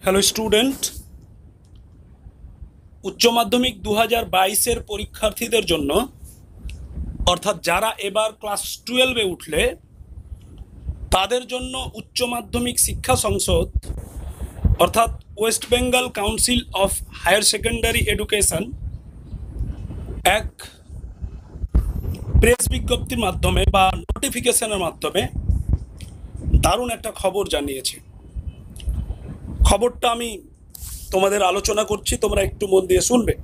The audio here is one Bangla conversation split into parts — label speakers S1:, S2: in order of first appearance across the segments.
S1: হ্যালো স্টুডেন্ট, উচ্চ মাধ্যমিক 2022-এর পরীক্ষার্থীদের জন্য অর্থাৎ যারা এবার ক্লাস 12-এ উঠলে তাদের জন্য উচ্চ মাধ্যমিক শিক্ষা সংসদ অর্থাৎ West Bengal council of higher secondary education এক প্রেস বিজ্ঞপ্তির মাধ্যমে বা নোটিফিকেশনের মাধ্যমে দারুণ একটা খবর জানিয়েছে। খবরটা আমি তোমাদের আলোচনা করছি, তোমরা একটু মন দিয়ে শুনবে।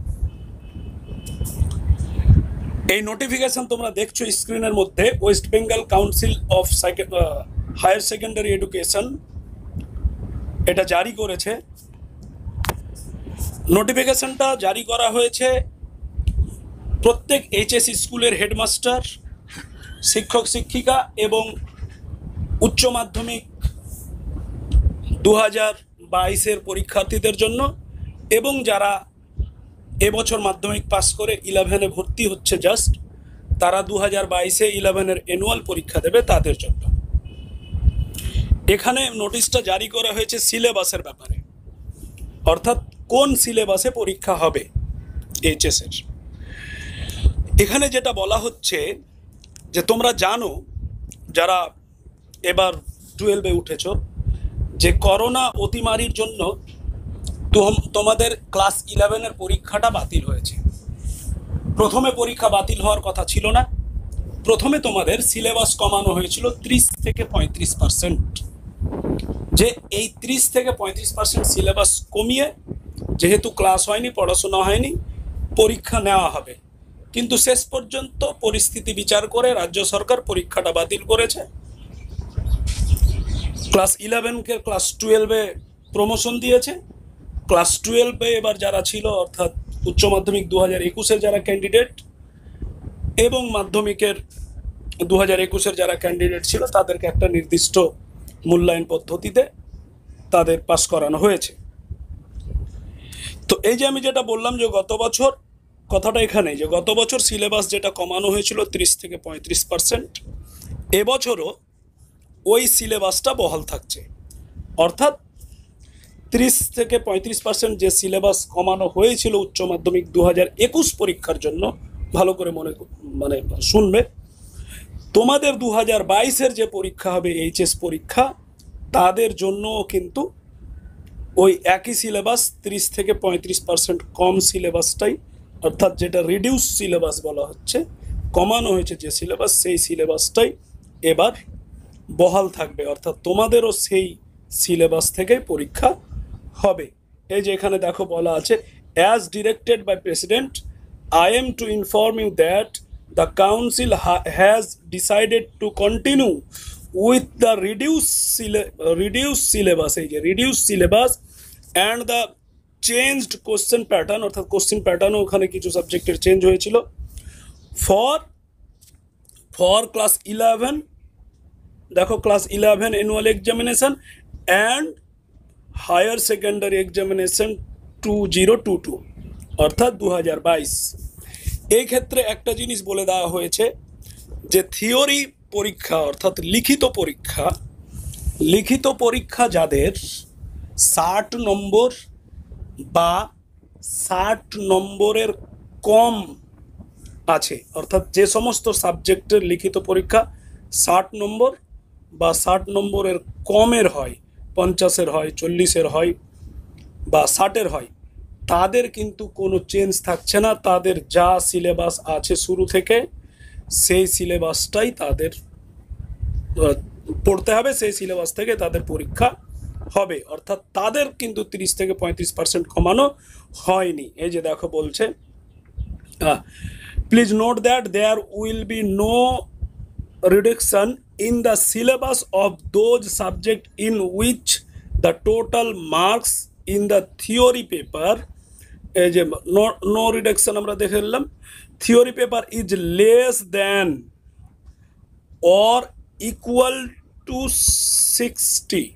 S1: এই নোটিফিকেশন তোমরা দেখছো স্ক্রিনের মধ্যে। West Bengal council of higher secondary education এটা জারি করেছে। নোটিফিকেশনটা জারি করা হয়েছে প্রত্যেক এইচএস স্কুলের হেডমাস্টার, শিক্ষক শিক্ষিকা এবং উচ্চ মাধ্যমিক 2022-এর পরীক্ষার্থীদের জন্য, এবং যারা এবছর মাধ্যমিক পাস করে 11-এ ভর্তি হচ্ছে জাস্ট, তারা 2022-এ 11-এর অ্যানুয়াল পরীক্ষা দেবে তাদের জন্য। এখানে নোটিশটা জারি করা হয়েছে সিলেবাসের ব্যাপারে, অর্থাৎ কোন সিলেবাসে পরীক্ষা হবে এইচএসের। এখানে যেটা বলা হচ্ছে যে তোমরা জানো, যারা এবার 12-এ উঠেছো, যে করোনা অতিমারির জন্য তোমাদের ক্লাস 11-এর পরীক্ষাটা বাতিল হয়েছে। প্রথমে পরীক্ষা বাতিল হওয়ার কথা ছিল না। প্রথমে তোমাদের সিলেবাস কমানো হয়েছিল 30 থেকে 35%। যে এই 30 থেকে 35% সিলেবাস কমিয়ে, যেহেতু ক্লাস হয়নি, পড়াশোনা হয়নি, পরীক্ষা নেওয়া হবে। কিন্তু শেষ পর্যন্ত পরিস্থিতি বিচার করে রাজ্য সরকার পরীক্ষাটা বাতিল করেছে। ক্লাস 11-কে ক্লাস 12-এ প্রমোশন দিয়েছে। ক্লাস 12-এ এবার যারা ছিল, অর্থাৎ উচ্চ মাধ্যমিক 2021-এর যারা ক্যান্ডিডেট এবং মাধ্যমিকের 2021-এর যারা ক্যান্ডিডেট ছিল, তাদেরকে একটা নির্দিষ্ট মূল্যায়ন পদ্ধতিতে তাদের পাস করানো হয়েছে। তো এই যে আমি যেটা বললাম যে গত বছর, কথাটা এখানে যে গত বছর সিলেবাস যেটা কমানো হয়েছিল 30 থেকে 35%, এবছরও ওই সিলেবাসটা বহাল থাকছে। অর্থাৎ 30 থেকে 35% যে সিলেবাস কমানো হয়েছিল উচ্চ মাধ্যমিক 2021 পরীক্ষার জন্য, ভালো করে শুনবে, তোমাদের 2022-এর যে পরীক্ষা হবে এইচএস পরীক্ষা, তাদের জন্য কিন্তু ওই একই সিলেবাস 30 থেকে 35% কম সিলেবাসটাই, অর্থাৎ যেটা রিডিউস সিলেবাস বলা হচ্ছে, কমানো হয়েছে যে সিলেবাস, সেই সিলেবাসটাই এবার বহাল থাকবে। অর্থাৎ তোমাদেরও সেই সিলেবাস থেকে পরীক্ষা হবে। এই যে এখানে দেখো বলা আছে, as directed by president, I am to inform you that the council has decided to continue with the reduce syllabus, এই যে reduce syllabus and the changed question pattern, অর্থাৎ কোশ্চেন প্যাটার্নও ওখানে কিছু সাবজেক্টের চেঞ্জ হয়েছিল, ফর ক্লাস 11, দেখো class 11 annual examination and higher secondary examination 2022, অর্থাৎ 2022। এই ক্ষেত্রে একটা জিনিস বলে দেওয়া হয়েছে যে থিওরি পরীক্ষা, অর্থাৎ লিখিত পরীক্ষা যাদের 60 নম্বর বা 60 নম্বরের কম আছে, অর্থাৎ যে সমস্ত সাবজেক্টের লিখিত পরীক্ষা 60 নম্বর বা 60 নম্বরের কমের হয়, 50-এর হয়, 40-এর হয় বা 60-এর হয়, তাদের কিন্তু কোনো চেঞ্জ থাকছে না। তাদের যা সিলেবাস আছে শুরু থেকে, সেই সিলেবাসটাই তাদের পড়তে হবে, সেই সিলেবাস থেকে তাদের পরীক্ষা হবে। অর্থাৎ তাদের কিন্তু 30 থেকে 35% কমানো হয়নি। এই যে দেখো বলছে, please note that there will be no reduction in the syllabus of those subject in which the total marks in the theory paper, এই যে no reduction আমরা দেখে নিলাম, theory paper is less than or equal to 60,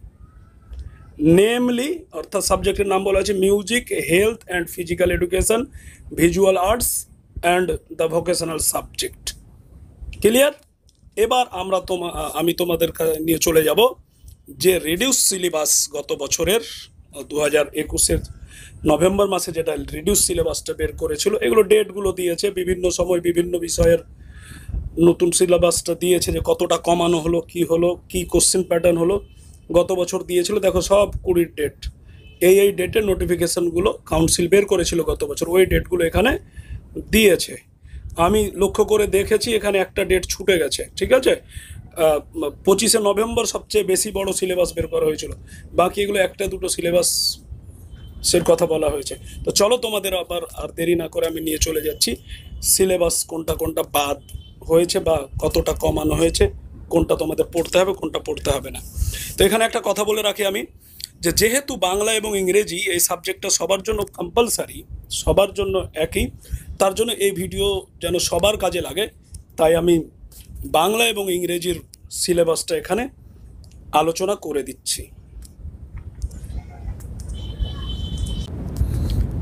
S1: namely, অর্থাৎ সাবজেক্টের নাম বলা আছে music, health and physical education, visual arts and the vocational subject. Clear? এবার আমি তোমাদের নিয়ে চলে যাব যে রিডিউস সিলেবাস গত বছরের 2021-এর নভেম্বর মাসে যেটা রিডিউস সিলেবাসটা বের করেছিল, এগুলো ডেটগুলো দিয়েছে, বিভিন্ন সময় বিভিন্ন বিষয়ের নতুন সিলেবাসটা দিয়েছে, যে কতটা কমানো হলো, কি কোশ্চেন প্যাটার্ন হলো, গত বছর দিয়েছিল। দেখো সব 20 ডেট, এই ডেটের নোটিফিকেশনগুলো কাউন্সিল বের করেছিল গত বছর, ওই ডেটগুলো এখানে দিয়েছে। আমি লক্ষ্য করে দেখেছি এখানে একটা ডেট ছুটে গেছে, ঠিক আছে। 25শে নভেম্বর সবচেয়ে বেশি বড় সিলেবাস বের করা হয়েছিল, বাকি এগুলো একটা দুটো সিলেবাসের কথা বলা হয়েছে। তো চলো তোমাদের আবার আর দেরি না করে আমি নিয়ে চলে যাচ্ছি সিলেবাস কোনটা কোনটা বাদ হয়েছে বা কতটা কমানো হয়েছে, কোনটা তোমাদের পড়তে হবে কোনটা পড়তে হবে না। তো এখানে একটা কথা বলে রাখি আমি, যে যেহেতু বাংলা এবং ইংরেজি এই সাবজেক্টটা সবার জন্য কম্পালসারি, সবার জন্য একই, তার জন্য এই ভিডিও যেন সবার কাজে লাগে, তাই আমি বাংলা এবং ইংরেজির সিলেবাসটা এখানে আলোচনা করে দিচ্ছি।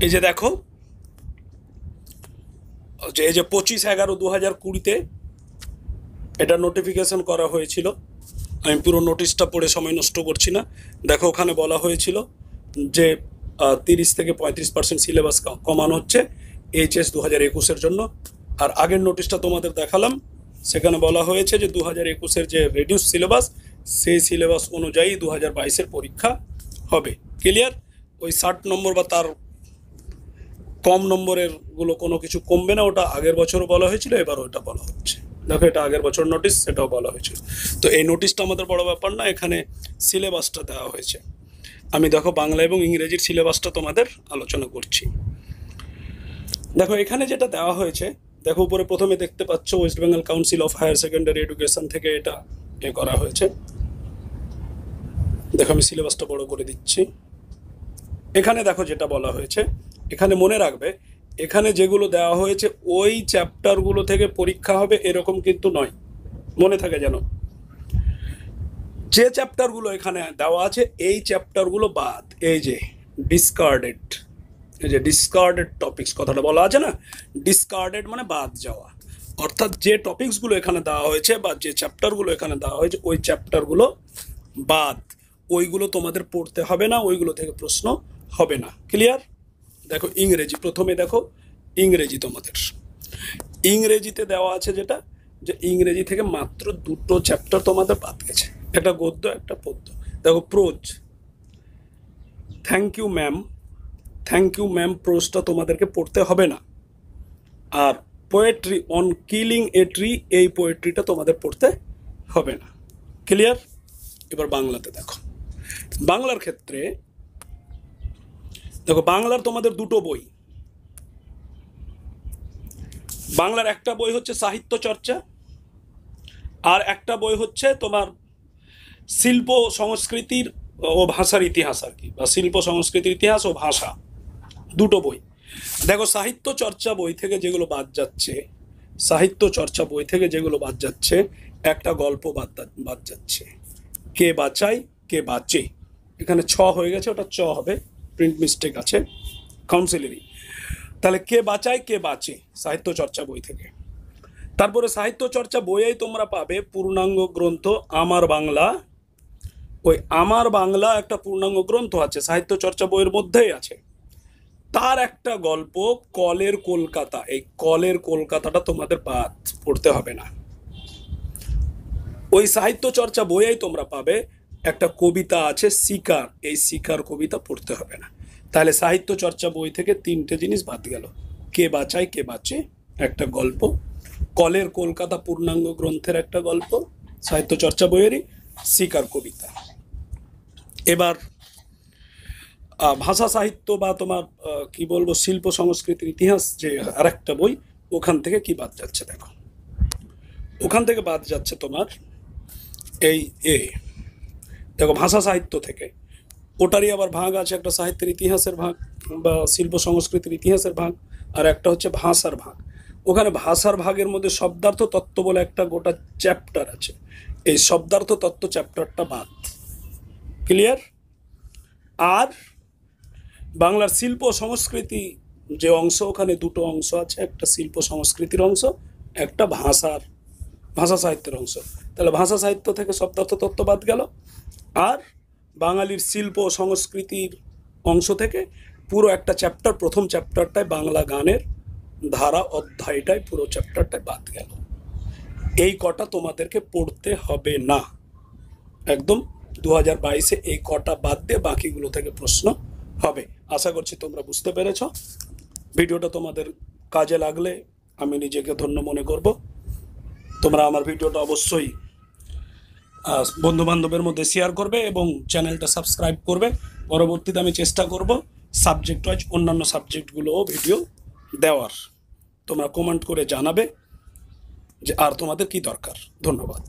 S1: এই যে দেখো, যে এই যে 25/11/2020-তে এটা নোটিফিকেশন করা হয়েছিল। আমি পুরো নোটিশটা পড়ে সময় নষ্ট করছি না। দেখো ওখানে বলা হয়েছিল যে 30 থেকে 35% সিলেবাস কমানো হচ্ছে HS 2021-এর জন্য। আর আগের নোটিশটা তোমাদের দেখালাম, সেখানে বলা হয়েছে যে 2021-এর যে রিডিউস সিলেবাস, সেই সিলেবাস অনুযায়ী 2022-এর পরীক্ষা হবে। ক্লিয়ার? ওই 60 নম্বর বা তার কম নম্বরের গুলো কোনো কিছু কমবে না, ওটা আগের বছরও বলা হয়েছিল, এবার ওটা বলা হচ্ছে। দেখো এটা আগের বছর নোটিশ, সেটাও বলা হয়েছিল। তো এই নোটিশটা আমাদের বড় ব্যাপার না, এখানে সিলেবাসটা দেওয়া হয়েছে। আমি দেখো বাংলা এবং ইংরেজির সিলেবাসটা তোমাদের আলোচনা করছি। দেখো এখানে যেটা দেওয়া হয়েছে, দেখো উপরে প্রথমে দেখতে পাচ্ছ West Bengal council of higher secondary education থেকে এটা করা হয়েছে। দেখো আমি সিলেবাসটা বড় করে দিচ্ছি। এখানে দেখো যেটা বলা হয়েছে, এখানে মনে রাখবে, এখানে যেগুলো দেওয়া হয়েছে ওই চ্যাপ্টারগুলো থেকে পরীক্ষা হবে এরকম কিন্তু নয়, মনে থাকে যেন। যে চ্যাপ্টারগুলো এখানে দেওয়া আছে এই চ্যাপ্টারগুলো বাদ, এই যে ডিসকার্ডেড, এই যে ডিসকার্ডেড টপিকস কথাটা বলা আছে না, ডিসকার্ডেড মানে বাদ যাওয়া। অর্থাৎ যে টপিকসগুলো এখানে দেওয়া হয়েছে বা যে চ্যাপ্টারগুলো এখানে দেওয়া হয়েছে ওই চ্যাপ্টারগুলো বাদ, ওইগুলো তোমাদের পড়তে হবে না, ওইগুলো থেকে প্রশ্ন হবে না। ক্লিয়ার? দেখো ইংরেজি, প্রথমে দেখো ইংরেজি, তোমাদের ইংরেজিতে দেওয়া আছে যেটা, যে ইংরেজি থেকে মাত্র 2টো চ্যাপ্টার তোমাদের বাদ গেছে, একটা গদ্য একটা পদ্য। দেখো প্রোজ, থ্যাংক ইউ ম্যাম প্রোজটা তোমাদেরকে পড়তে হবে না। আর poetry on killing a tree, এই পোয়েট্রিটা তোমাদের পড়তে হবে না। ক্লিয়ার? এবার বাংলাতে দেখো, বাংলার ক্ষেত্রে দেখো বাংলার তোমাদের 2টো বই। বাংলার একটা বই হচ্ছে সাহিত্য চর্চা, আর একটা বই হচ্ছে তোমার শিল্প সংস্কৃতির ও ভাষার ইতিহাস আর কি, বা শিল্প সংস্কৃতির ইতিহাস ও ভাষা, 2টো বই। দেখো সাহিত্য চর্চা বই থেকে যেগুলো বাদ যাচ্ছে, সাহিত্য চর্চা বই থেকে যেগুলো বাদ যাচ্ছে, একটা গল্প বাদ যাচ্ছে, কে বাঁচায় কে বাঁচে। এখানে ছ হয়ে গেছে, ওটা চ হবে, প্রিন্ট মিস্টেক আছে কাউন্সিলেরই। তাহলে কে বাঁচায় কে বাঁচে সাহিত্য চর্চা বই থেকে। তারপরে সাহিত্য চর্চা বইয়েই তোমরা পাবে পূর্ণাঙ্গ গ্রন্থ আমার বাংলা। ওই আমার বাংলা একটা পূর্ণাঙ্গ গ্রন্থ আছে, সাহিত্য চর্চা বইয়ের মধ্যেই আছে। তার একটা গল্প কলের কলকাতা, এই কলের কলকাতাটা তোমাদের বাদ, পড়তে হবে না। ওই সাহিত্য চর্চা বইয়েই তোমরা পাবে একটা কবিতা আছে শিকার, এই শিকার কবিতা পড়তে হবে না। তাহলে সাহিত্য চর্চা বই থেকে 3টে জিনিস বাদ গেল, কে বাঁচায় কে বাঁচে একটা গল্প, কলের কলকাতা পূর্ণাঙ্গ গ্রন্থের একটা গল্প সাহিত্য চর্চা বইয়েরই, শিকার কবিতা। এবার ভাষা সাহিত্য বা তোমার কি বলবো শিল্প সংস্কৃতির ইতিহাস যে আরেকটা বই, ওখান থেকে কি বাদ যাচ্ছে দেখো, ওখান থেকে বাদ যাচ্ছে তোমার এই দেখো ভাষা সাহিত্য থেকে, ওটারই আবার ভাগ আছে, একটা সাহিত্যের ইতিহাসের ভাগ বা শিল্প সংস্কৃতির ইতিহাসের ভাগ, আর একটা হচ্ছে ভাষার ভাগ। ওখানে ভাষার ভাগের মধ্যে শব্দার্থ তত্ত্ব বলে একটা গোটা চ্যাপ্টার আছে, এই শব্দার্থ তত্ত্ব চ্যাপ্টারটা বাদ। ক্লিয়ার? আর বাংলার শিল্প সংস্কৃতি যে অংশ, ওখানে 2টো অংশ আছে, একটা শিল্প সংস্কৃতির অংশ, একটা ভাষা সাহিত্যের অংশ। তাহলে ভাষা সাহিত্য থেকে শব্দার্থ তত্ত্ব বাদ গেল। আর বাঙালির শিল্প সংস্কৃতির অংশ থেকে পুরো একটা চ্যাপ্টার, প্রথম চ্যাপ্টারটায় বাংলা গানের ধারা অধ্যায়টায় পুরো চ্যাপ্টারটায় বাদ গেল। এই কটা তোমাদেরকে পড়তে হবে না, একদম 2022-এ এই কটা বাদ দিয়ে বাকিগুলো থেকে প্রশ্ন হবে। আশা করছি তোমরা বুঝতে পেরেছ। ভিডিওটা তোমাদের কাজে লাগলে আমি নিজেকে ধন্য মনে করব। তোমরা আমার ভিডিওটা অবশ্যই বন্ধু বান্ধবের মধ্যে শেয়ার করবে এবং চ্যানেলটা সাবস্ক্রাইব করবে। পরবর্তীতে আমি চেষ্টা করব সাবজেক্ট ওয়াইজ অন্যান্য সাবজেক্টগুলোও ভিডিও দেওয়ার। তোমরা কমেন্ট করে জানাবে যে আর তোমাদের কি দরকার। ধন্যবাদ।